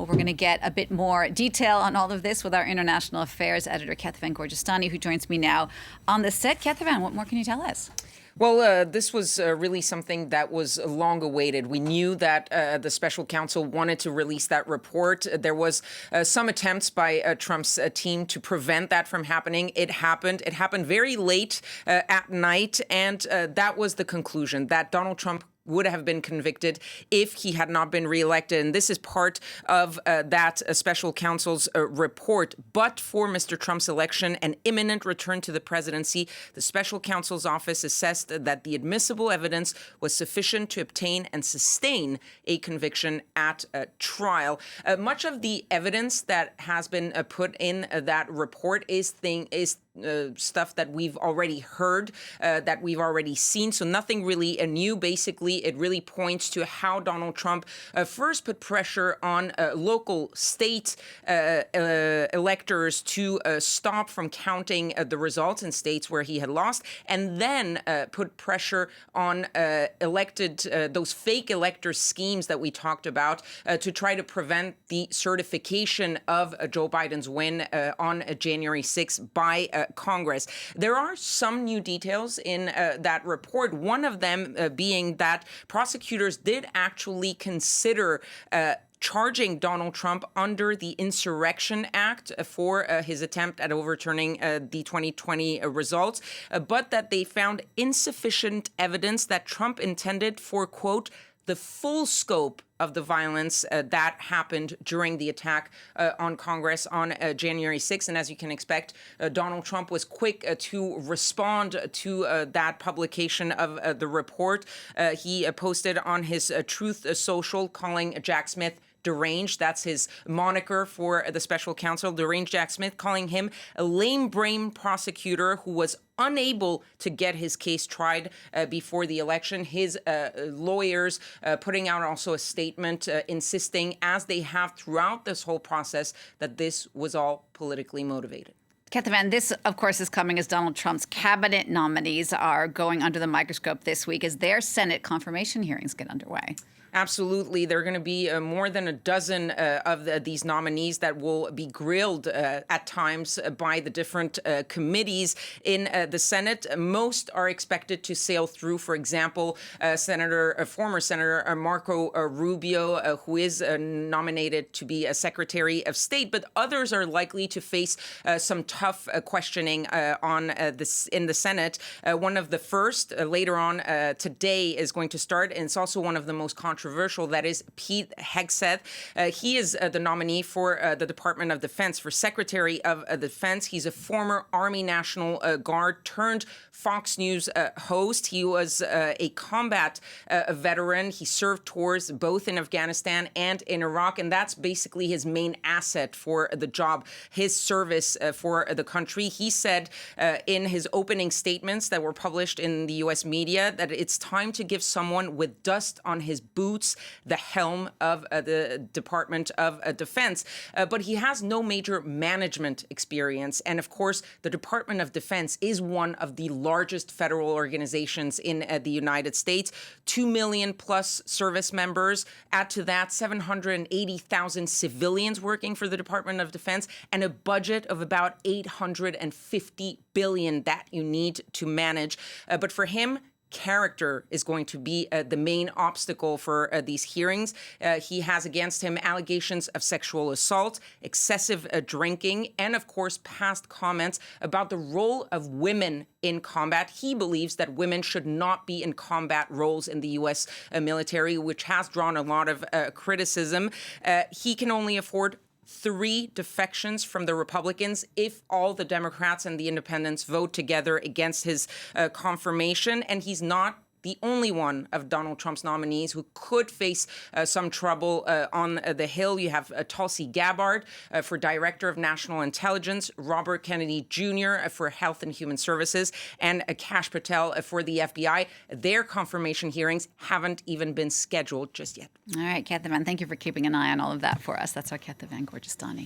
We're going to get a bit more detail on all of this with our international affairs editor, Kethevane Gorjestani, who joins me now on the set. Kethevane, what more can you tell us? Well, this was really something that was long awaited. We knew that the special counsel wanted to release that report. There was some attempts by Trump's team to prevent that from happening. It happened. It happened very late at night, and that was the conclusion, that Donald Trump would have been convicted if he had not been reelected. And this is part of that special counsel's report. But for Mr. Trump's election and imminent return to the presidency, the special counsel's office assessed that the admissible evidence was sufficient to obtain and sustain a conviction at a trial. Much of the evidence that has been put in that report is stuff that we've already heard, that we've already seen. So nothing really new. Basically, it really points to how Donald Trump first put pressure on local state electors to stop from counting the results in states where he had lost, and then put pressure on those fake elector schemes that we talked about to try to prevent the certification of Joe Biden's win on January 6th by Congress. There are some new details in that report, one of them being that prosecutors did actually consider charging Donald Trump under the Insurrection Act for his attempt at overturning the 2020 results, but that they found insufficient evidence that Trump intended for, quote, the full scope of the violence that happened during the attack on Congress on January 6th. And as you can expect, Donald Trump was quick to respond to that publication of the report. He posted on his Truth Social, calling Jack Smith deranged. That's his moniker for the special counsel, deranged Jack Smith, calling him a lame brain prosecutor who was unable to get his case tried before the election. His lawyers putting out also a statement insisting, as they have throughout this whole process, that this was all politically motivated. Kethevane, this, of course, is coming as Donald Trump's cabinet nominees are going under the microscope this week as their Senate confirmation hearings get underway. Absolutely. There are going to be more than a dozen of these nominees that will be grilled at times by the different committees in the Senate. Most are expected to sail through. For example, former Senator Marco Rubio, who is nominated to be a Secretary of State, but others are likely to face some tough questioning on this in the Senate. One of the first later on today is going to start, and it's also one of the most controversial. That is Pete Hegseth. He is the nominee for the Department of Defense, for Secretary of Defense. He's a former Army National Guard turned Fox News host. He was a combat veteran. He served tours both in Afghanistan and in Iraq, and that's basically his main asset for the job, his service for the country. He said in his opening statements that were published in the U.S. media that it's time to give someone with dust on his boots the helm of the Department of Defense. But he has no major management experience. And of course, the Department of Defense is one of the largest federal organizations in the United States. 2 million plus service members. Add to that 780,000 civilians working for the Department of Defense, and a budget of about $850 billion that you need to manage. But for him, character is going to be the main obstacle for these hearings. He has against him allegations of sexual assault, excessive drinking, and of course, past comments about the role of women in combat. He believes that women should not be in combat roles in the U.S. military, which has drawn a lot of criticism. He can only afford 3 defections from the Republicans if all the Democrats and the independents vote together against his confirmation. And he's not the only one of Donald Trump's nominees who could face some trouble on the Hill. You have Tulsi Gabbard for Director of National Intelligence, Robert Kennedy Jr. For Health and Human Services, and Kash Patel for the FBI. Their confirmation hearings haven't even been scheduled just yet. All right, Kethevane, thank you for keeping an eye on all of that for us. That's our Kethevane Gorjestani.